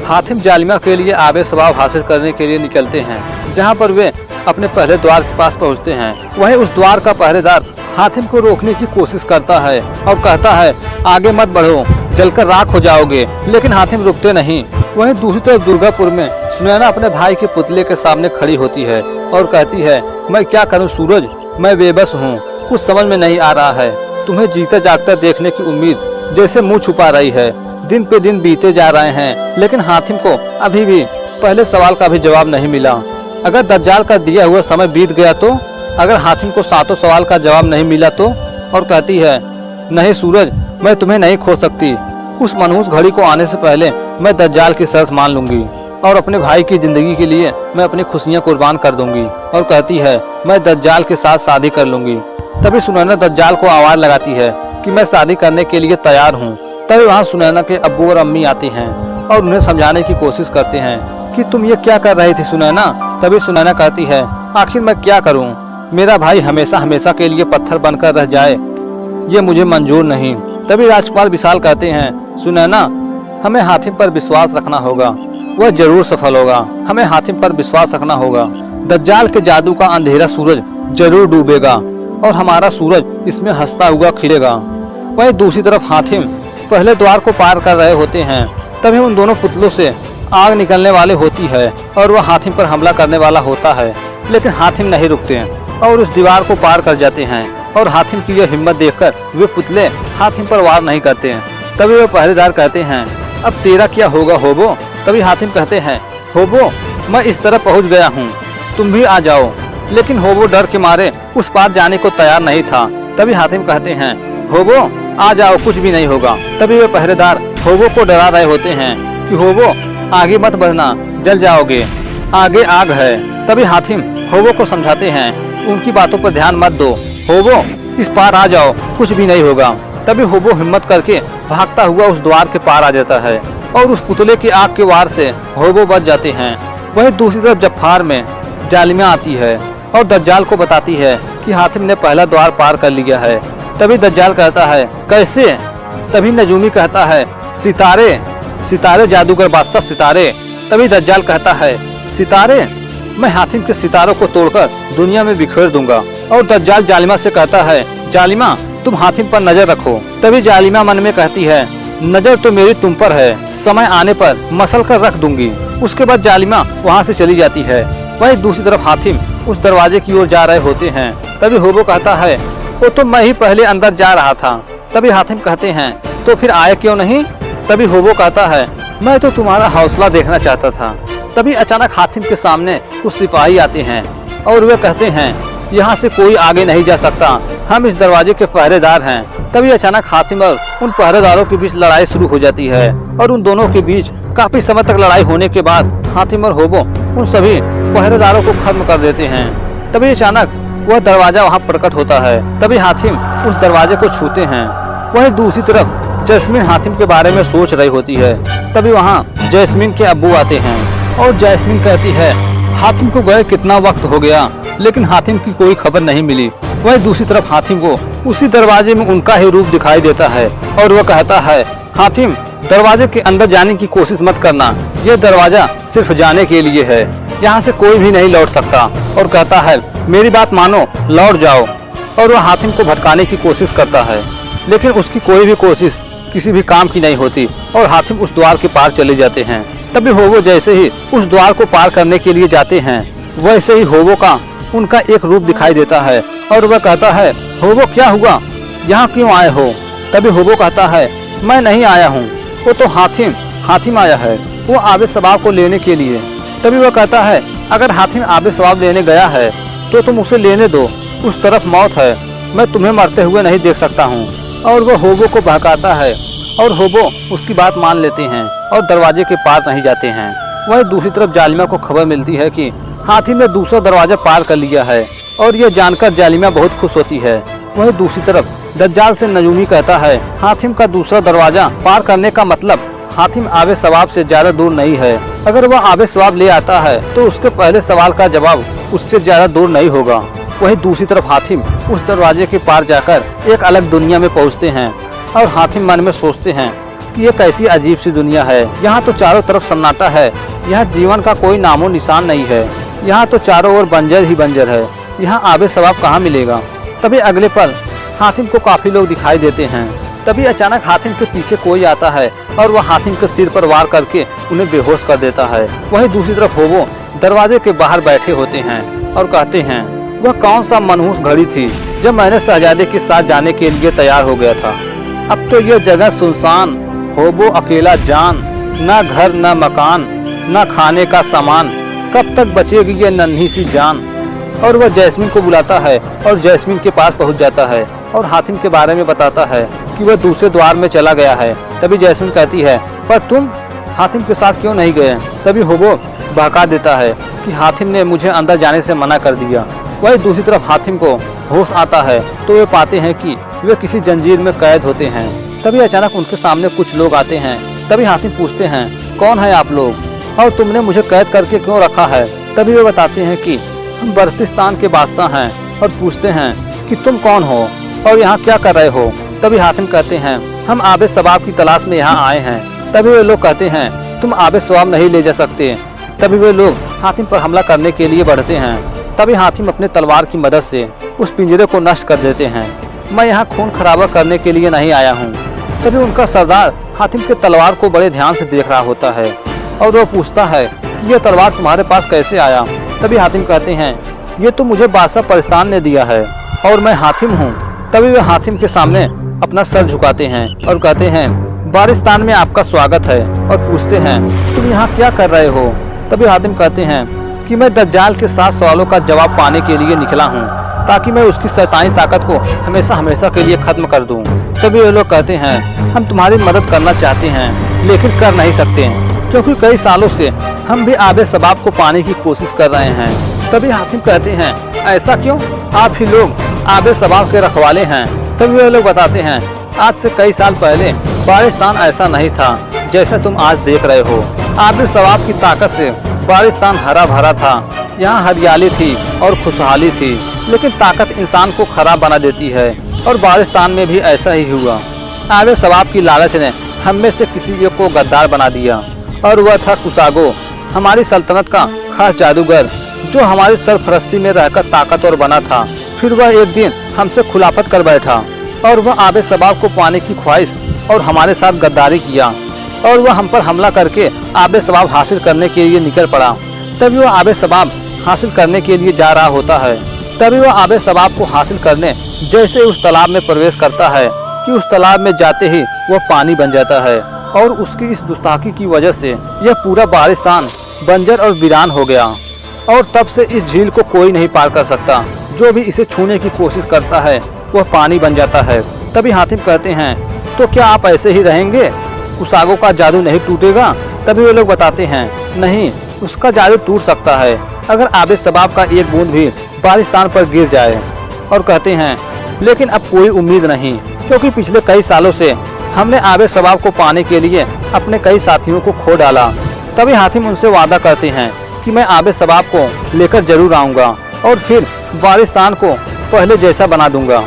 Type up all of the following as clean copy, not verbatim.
हातिम जालिमा के लिए आबे सवाब हासिल करने के लिए निकलते हैं। जहां पर वे अपने पहले द्वार के पास पहुंचते हैं, वहीं उस द्वार का पहरेदार हातिम को रोकने की कोशिश करता है और कहता है आगे मत बढ़ो, जलकर राख हो जाओगे। लेकिन हातिम रुकते नहीं। वहीं दूसरी तरफ दुर्गापुर में सुनैना अपने भाई के पुतले के सामने खड़ी होती है और कहती है मैं क्या करूं सूरज, मैं बेबस हूं, कुछ समझ में नहीं आ रहा है। तुम्हें जीता जागता देखने की उम्मीद जैसे मुंह छुपा रही है। दिन पे दिन बीते जा रहे हैं, लेकिन हातिम को अभी भी पहले सवाल का भी जवाब नहीं मिला। अगर दज्जाल का दिया हुआ समय बीत गया तो, अगर हातिम को सातों सवाल का जवाब नहीं मिला तो। और कहती है नहीं सूरज, मैं तुम्हें नहीं खो सकती। उस मनहूस घड़ी को आने से पहले मैं दज्जाल की शर्त मान लूंगी और अपने भाई की जिंदगी के लिए मैं अपनी खुशियां कुर्बान कर दूंगी। और कहती है मैं दज्जाल के साथ शादी कर लूंगी। तभी सुनैना दज्जाल को आवाज लगाती है कि मैं शादी करने के लिए तैयार हूँ। तभी वहाँ सुनैना के अब्बू और अम्मी आती हैं और उन्हें समझाने की कोशिश करते हैं कि तुम ये क्या कर रही थी सुनैना। तभी सुनैना कहती है आखिर मैं क्या करूँ, मेरा भाई हमेशा हमेशा के लिए पत्थर बनकर रह जाए, ये मुझे मंजूर नहीं। तभी राजकुमार विशाल कहते हैं सुनैना, हमें हातिम पर विश्वास रखना होगा, वह जरूर सफल होगा। हमें हातिम पर विश्वास रखना होगा। दज्जाल के जादू का अंधेरा सूरज जरूर डूबेगा और हमारा सूरज इसमें हंसता हुआ खिलेगा। वहीं दूसरी तरफ हातिम पहले द्वार को पार कर रहे होते हैं। तभी उन दोनों पुतलों से आग निकलने वाली होती है और वह हातिम पर हमला करने वाला होता है, लेकिन हातिम नहीं रुकते और उस दीवार को पार कर जाते हैं। और हातिम की यह हिम्मत देखकर वे पुतले हातिम पर वार नहीं करते हैं। तभी वे पहरेदार कहते हैं अब तेरा क्या होगा होबो। तभी हातिम कहते हैं होबो, मैं इस तरह पहुंच गया हूं, तुम भी आ जाओ। लेकिन होबो डर के मारे उस पार जाने को तैयार नहीं था। तभी हातिम कहते हैं होबो आ जाओ, कुछ भी नहीं होगा। तभी वे पहरेदार होबो को डरा रहे होते हैं कि होबो आगे मत बढ़ना, जल जाओगे, आगे आग है। तभी हातिम होबो को समझाते हैं उनकी बातों पर ध्यान मत दो, होबो इस पार आ जाओ, कुछ भी नहीं होगा। तभी होबो हिम्मत करके भागता हुआ उस द्वार के पार आ जाता है और उस पुतले की आग के वार से होबो बच जाते हैं। वहीं दूसरी तरफ जफ्फार में जालिमा आती है और दज्जाल को बताती है कि हातिम ने पहला द्वार पार कर लिया है। तभी दज्जाल कहता है कैसे। तभी नजूमी कहता है सितारे, सितारे जादूगर बादशाह सितारे। तभी दज्जाल कहता है सितारे, मैं हातिम के सितारों को तोड़कर दुनिया में बिखेर दूंगा। और दज्जाल जालिमा से कहता है जालिमा तुम हातिम पर नजर रखो। तभी जालिमा मन में कहती है नजर तो मेरी तुम पर है, समय आने पर मसल कर रख दूंगी। उसके बाद जालिमा वहाँ से चली जाती है। वहीं दूसरी तरफ हातिम उस दरवाजे की ओर जा रहे होते हैं। तभी होबो कहता है वो तो मैं ही पहले अंदर जा रहा था। तभी हातिम कहते हैं तो फिर आए क्यों नहीं। तभी होबो कहता है मैं तो तुम्हारा हौसला देखना चाहता था। तभी अचानक हातिम के सामने कुछ सिपाही आते हैं और वे कहते हैं यहाँ से कोई आगे नहीं जा सकता, हम इस दरवाजे के पहरेदार हैं। तभी अचानक हातिम और उन पहरेदारों के बीच लड़ाई शुरू हो जाती है और उन दोनों के बीच काफी समय तक लड़ाई होने के बाद हातिम और होबो उन सभी पहरेदारों को खत्म कर देते हैं। तभी अचानक वह दरवाजा वहाँ प्रकट होता है। तभी हातिम उस दरवाजे को छूते हैं। वहीं दूसरी तरफ जैस्मीन हातिम के बारे में सोच रही होती है। तभी वहाँ जैस्मीन के अब्बू आते हैं और जैस्मीन कहती है हातिम को गए कितना वक्त हो गया, लेकिन हातिम की कोई खबर नहीं मिली। वहीं दूसरी तरफ हातिम को उसी दरवाजे में उनका ही रूप दिखाई देता है और वह कहता है हातिम दरवाजे के अंदर जाने की कोशिश मत करना, यह दरवाजा सिर्फ जाने के लिए है, यहाँ से कोई भी नहीं लौट सकता। और कहता है मेरी बात मानो, लौट जाओ। और वह हातिम को भटकाने की कोशिश करता है, लेकिन उसकी कोई भी कोशिश किसी भी काम की नहीं होती और हातिम उस द्वार के पार चले जाते हैं। तभी होबो जैसे ही उस द्वार को पार करने के लिए जाते हैं, वैसे ही होबो का उनका एक रूप दिखाई देता है और वह कहता है होबो क्या हुआ, यहाँ क्यों आए हो। तभी होबो कहता है मैं नहीं आया हूँ, वो तो हातिम आया है, वो आबे सवाब को लेने के लिए। तभी वह कहता है अगर हातिम आबे सवाब लेने गया है तो तुम उसे लेने दो, उस तरफ मौत है, मैं तुम्हें मरते हुए नहीं देख सकता हूँ। और वह होबो को बहकाता है और होबो उसकी बात मान लेते हैं और दरवाजे के पार नहीं जाते हैं। वहीं दूसरी तरफ जालिमा को खबर मिलती है कि हातिम ने दूसरा दरवाजा पार कर लिया है और यह जानकर जालिमा बहुत खुश होती है। वहीं दूसरी तरफ दज्जाल से नजूमी कहता है हातिम का दूसरा दरवाजा पार करने का मतलब हातिम आबे सवाब से ज्यादा दूर नहीं है। अगर वह आबे सवाब ले आता है तो उसके पहले सवाल का जवाब उससे ज्यादा दूर नहीं होगा। वहीं दूसरी तरफ हातिम उस दरवाजे के पार जाकर एक अलग दुनिया में पहुंचते हैं और हातिम मन में सोचते हैं कि ये कैसी अजीब सी दुनिया है। यहाँ तो चारों तरफ सन्नाटा है, यहाँ जीवन का कोई नामो निशान नहीं है। यहाँ तो चारों ओर बंजर ही बंजर है। यहाँ आबे सवाब कहाँ मिलेगा। तभी अगले पल हातिम को काफी लोग दिखाई देते हैं। तभी अचानक हातिम के पीछे कोई आता है और वह हातिम के सिर पर वार करके उन्हें बेहोश कर देता है। वहीं दूसरी तरफ होबो दरवाजे के बाहर बैठे होते हैं और कहते हैं, वह कौन सा मनहूस घड़ी थी जब मैंने शहजादे के साथ जाने के लिए तैयार हो गया था। अब तो यह जगह सुनसान, होबो अकेला जान, न घर न मकान न खाने का सामान, कब तक बचेगी ये नन्ही सी जान। और वह जैस्मिन को बुलाता है और जैस्मिन के पास पहुंच जाता है और हातिम के बारे में बताता है कि वह दूसरे द्वार में चला गया है। तभी जैस्मिन कहती है, पर तुम हातिम के साथ क्यों नहीं गए। तभी होबो बहका देता है कि हातिम ने मुझे अंदर जाने से मना कर दिया। वही दूसरी तरफ हातिम को होश आता है तो वे पाते हैं कि वे किसी जंजीर में कैद होते हैं। तभी अचानक उनके सामने कुछ लोग आते हैं। तभी हातिम पूछते हैं, कौन है आप लोग और तुमने मुझे कैद करके क्यों रखा है। तभी वे बताते हैं कि हम बर्तिस्तान के बादशाह हैं और पूछते हैं कि तुम कौन हो और यहाँ क्या कर रहे हो। तभी हातिम कहते हैं, हम आबे सवाब की तलाश में यहाँ आए हैं। तभी वे लोग कहते हैं, तुम आबे सवाब नहीं ले जा सकते। तभी वे लोग हातिम पर हमला करने के लिए बढ़ते हैं। तभी हातिम अपने तलवार की मदद से उस पिंजरे को नष्ट कर देते हैं। मैं यहाँ खून खराबा करने के लिए नहीं आया हूँ। तभी उनका सरदार हातिम के तलवार को बड़े ध्यान से देख रहा होता है और वो पूछता है कि यह तलवार तुम्हारे पास कैसे आया। तभी हातिम कहते हैं, ये तो मुझे बादशाह परिस्तान ने दिया है और मैं हातिम हूँ। तभी वे हातिम के सामने अपना सर झुकाते हैं और कहते हैं, बारिस्तान में आपका स्वागत है। और पूछते हैं, तुम यहाँ क्या कर रहे हो। तभी हातिम कहते हैं कि मैं दज्जाल के 7 सवालों का जवाब पाने के लिए निकला हूँ ताकि मैं उसकी शैतानी ताकत को हमेशा हमेशा के लिए खत्म कर दूं। तभी ये लोग कहते हैं, हम तुम्हारी मदद करना चाहते हैं लेकिन कर नहीं सकते क्योंकि कई सालों से हम भी आबे सवाब को पाने की कोशिश कर रहे हैं। तभी हातिम कहते हैं, ऐसा क्यों, आप ही लोग आबे सवाब के रखवाले हैं। तभी वे लोग बताते हैं, आज से कई साल पहले बारिस्तान ऐसा नहीं था जैसा तुम आज देख रहे हो। आबे सवाब की ताकत से बारिस्तान हरा भरा था, यहाँ हरियाली थी और खुशहाली थी। लेकिन ताकत इंसान को खराब बना देती है और बारिस्तान में भी ऐसा ही हुआ। आबे सवाब की लालच ने हम में से किसी एक को गद्दार बना दिया और वह था कुसागो, हमारी सल्तनत का खास जादूगर जो हमारी सरफरस्ती में रहकर ताकतवर बना था। फिर वह एक दिन हमसे खुलाफत कर बैठा और वह आबे सवाब को पाने की ख्वाहिश और हमारे साथ गद्दारी किया और वह हम पर हमला करके आबे सवाब हासिल करने के लिए निकल पड़ा। तभी वह आबे सवाब हासिल करने के लिए जा रहा होता है। तभी वह आबे सवाब को हासिल करने जैसे उस तालाब में प्रवेश करता है कि उस तालाब में जाते ही वह पानी बन जाता है और उसकी इस गुस्ताखी की वजह से यह पूरा बारिस्तान बंजर और वीरान हो गया और तब से इस झील को कोई नहीं पार कर सकता। जो भी इसे छूने की कोशिश करता है वह पानी बन जाता है। तभी हातिम कहते हैं, तो क्या आप ऐसे ही रहेंगे, कुसागो का जादू नहीं टूटेगा। तभी वे लोग बताते हैं, नहीं, उसका जादू टूट सकता है अगर आबे सवाब का एक बूंद भी बारिस्तान पर गिर जाए। और कहते हैं, लेकिन अब कोई उम्मीद नहीं क्योंकि पिछले कई सालों से हमने आबे सवाब को पाने के लिए अपने कई साथियों को खो डाला। तभी हातिम उनसे वादा करते हैं कि मैं आबे सवाब को लेकर जरूर आऊँगा और फिर बारिस्तान को पहले जैसा बना दूंगा।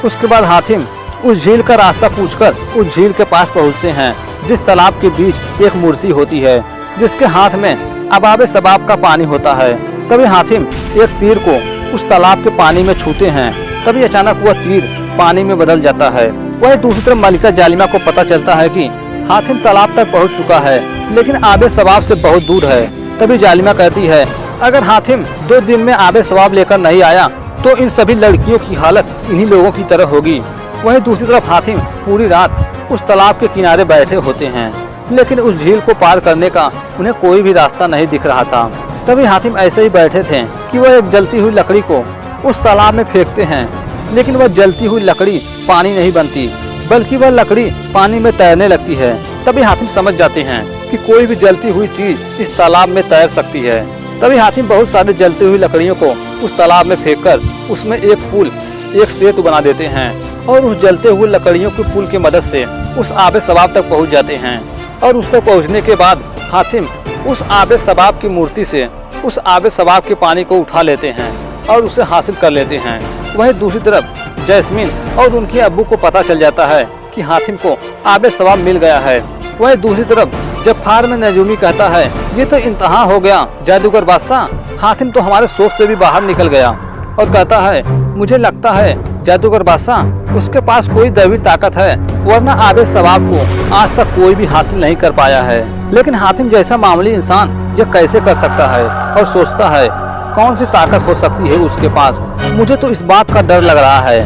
उसके बाद हातिम उस झील का रास्ता पूछकर उस झील के पास पहुंचते हैं जिस तालाब के बीच एक मूर्ति होती है जिसके हाथ में अब आबे सवाब का पानी होता है। तभी हातिम एक तीर को उस तालाब के पानी में छूते हैं। तभी अचानक वह तीर पानी में बदल जाता है। वही दूसरी तरफ मलिका जालिमा को पता चलता है कि हातिम तालाब तक पहुंच चुका है लेकिन आबे सवाब से बहुत दूर है। तभी जालिमा कहती है, अगर हातिम 2 दिन में आबे सवाब लेकर नहीं आया तो इन सभी लड़कियों की हालत इन्हीं लोगों की तरह होगी। वहीं दूसरी तरफ हातिम पूरी रात उस तालाब के किनारे बैठे होते हैं लेकिन उस झील को पार करने का उन्हें कोई भी रास्ता नहीं दिख रहा था। तभी हातिम ऐसे ही बैठे थे कि वह एक जलती हुई लकड़ी को उस तालाब में फेंकते हैं लेकिन वह जलती हुई लकड़ी पानी नहीं बनती बल्कि वह लकड़ी पानी में तैरने लगती है। तभी हातिम समझ जाते हैं कि कोई भी जलती हुई चीज इस तालाब में तैर सकती है। तभी हातिम बहुत सारी जलती हुई लकड़ियों को उस तालाब में फेंककर उसमें एक पुल, एक सेतु बना देते हैं और उस जलते हुए लकड़ियों के पुल की मदद से उस आबे सवाब तक पहुंच जाते हैं। और उस तक पहुंचने के बाद हातिम उस आबे सवाब की मूर्ति से उस आबे सवाब के पानी को उठा लेते हैं और उसे हासिल कर लेते हैं। वहीं दूसरी तरफ जैस्मिन और उनके अब्बू को पता चल जाता है कि हातिम को आबे सवाब मिल गया है वही दूसरी तरफ जब फार में नजूमी कहता है ये तो इंतहा हो गया जादूगर बादशाह, हातिम तो हमारे सोच से भी बाहर निकल गया और कहता है मुझे लगता है जादूगर बादशाह उसके पास कोई दैवी ताकत है, वरना आबे सवाब को आज तक कोई भी हासिल नहीं कर पाया है। लेकिन हातिम जैसा मामूली इंसान ये कैसे कर सकता है और सोचता है कौन सी ताकत हो सकती है उसके पास। मुझे तो इस बात का डर लग रहा है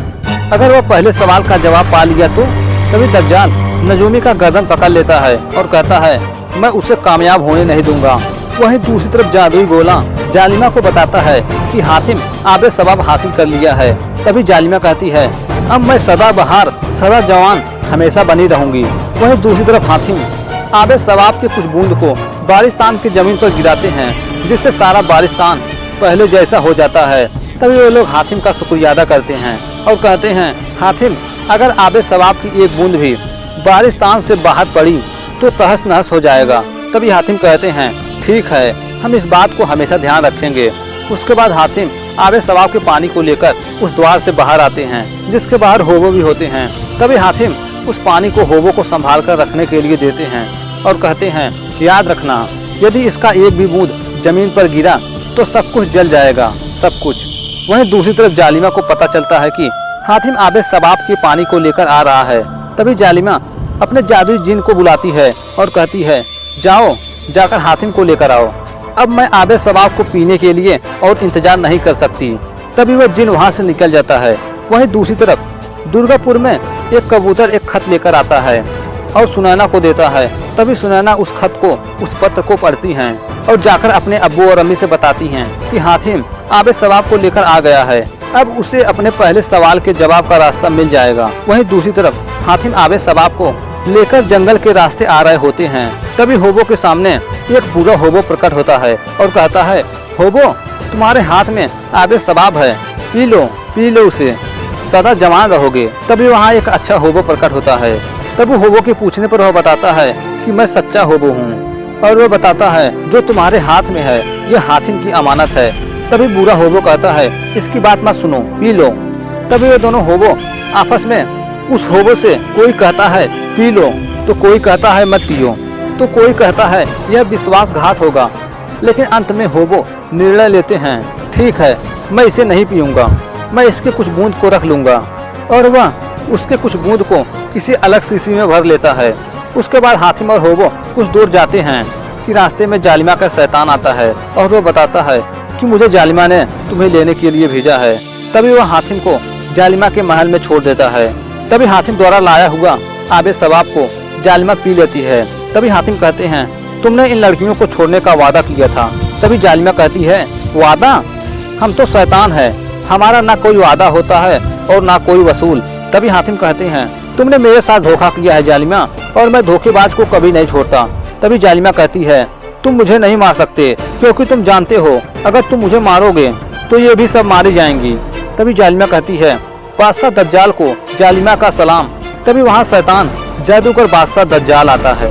अगर वह पहले सवाल का जवाब पा लिया तो। तभी दज्जाल नजूमी का गर्दन पकड़ लेता है और कहता है मैं उसे कामयाब होने नहीं दूंगा। वहीं दूसरी तरफ जादुई गोला जालिमा को बताता है कि हातिम आबे सवाब हासिल कर लिया है। तभी जालिमा कहती है अब मैं सदा बहार सदा जवान हमेशा बनी रहूंगी। वहीं दूसरी तरफ हातिम आबे सवाब के कुछ बूंद को बारिस्तान की जमीन पर गिराते हैं, जिससे सारा बारिस्तान पहले जैसा हो जाता है। तभी वो लोग हातिम का शुक्रिया अदा करते हैं और कहते हैं हातिम अगर आबे सवाब की एक बूंद भी बारिस्तान से बाहर पड़ी तो तहस नहस हो जाएगा। तभी हातिम कहते हैं ठीक है, हम इस बात को हमेशा ध्यान रखेंगे। उसके बाद हातिम आबे सवाब के पानी को लेकर उस द्वार से बाहर आते हैं, जिसके बाहर होबो भी होते हैं। तभी हातिम उस पानी को होबो को संभाल कर रखने के लिए देते हैं और कहते हैं याद रखना यदि इसका एक भी बूंद जमीन पर गिरा तो सब कुछ जल जाएगा, सब कुछ। वहीं दूसरी तरफ जालिमा को पता चलता है कि हातिम आबे सवाब के पानी को लेकर आ रहा है। तभी जालिमा अपने जादुई जिन को बुलाती है और कहती है जाओ जाकर हातिम को लेकर आओ, अब मैं आबे सवाब को पीने के लिए और इंतजार नहीं कर सकती। तभी वह जिन वहां से निकल जाता है। वहीं दूसरी तरफ दुर्गापुर में एक कबूतर एक खत लेकर आता है और सुनैना को देता है। तभी सुनैना उस खत को उस पत्र को पढ़ती हैं और जाकर अपने अब्बू और अम्मी से बताती हैं कि हातिम आबे सवाब को लेकर आ गया है, अब उसे अपने पहले सवाल के जवाब का रास्ता मिल जाएगा। वहीं दूसरी तरफ हातिम आबे सवाब को लेकर जंगल के रास्ते आ रहे होते हैं। तभी होबो के सामने एक पूरा होबो प्रकट होता है और कहता है होबो तुम्हारे हाथ में आबे सवाब है, पी लो उसे, सदा जवान रहोगे। तभी वहाँ एक अच्छा होबो प्रकट होता है। तभी होबो के पूछने पर वह बताता है कि मैं सच्चा होबो हूँ और वह बताता है जो तुम्हारे हाथ में है यह हातिम की अमानत है। तभी बुरा होबो कहता है इसकी बात मत सुनो, पी लो। तभी वे दोनों होबो आपस में उस होबो से कोई कहता है पी लो तो कोई कहता है मत पियो, तो कोई कहता है यह विश्वासघात होगा। लेकिन अंत में होबो निर्णय लेते हैं ठीक है मैं इसे नहीं पीऊंगा, मैं इसके कुछ बूंद को रख लूंगा। और वह उसके कुछ बूंद को किसी अलग शीशी में भर लेता है। उसके बाद हातिम और होबो कुछ दूर जाते हैं कि रास्ते में जालिमा का शैतान आता है और वो बताता है कि मुझे जालिमा ने तुम्हें लेने के लिए भेजा है। तभी वह हातिम को जालिमा के महल में छोड़ देता है। तभी हातिम द्वारा लाया हुआ आबे सवाब को जालिमा पी लेती है। तभी हातिम कहते हैं तुमने इन लड़कियों को छोड़ने का वादा किया था। तभी जालिमा कहती है वादा, हम तो शैतान है, हमारा ना कोई वादा होता है और ना कोई वसूल। तभी हातिम कहते हैं तुमने मेरे साथ धोखा किया है जालिमा, और मैं धोखेबाज को कभी नहीं छोड़ता। तभी जालिमा कहती है तुम मुझे नहीं मार सकते क्योंकि तुम जानते हो अगर तुम मुझे मारोगे तो ये भी सब मारी जाएंगी। तभी जालिमा कहती है बादशाह दज्जाल को जालिमा का सलाम। तभी वहाँ शैतान जादूगर बादशाह दज्जाल आता है।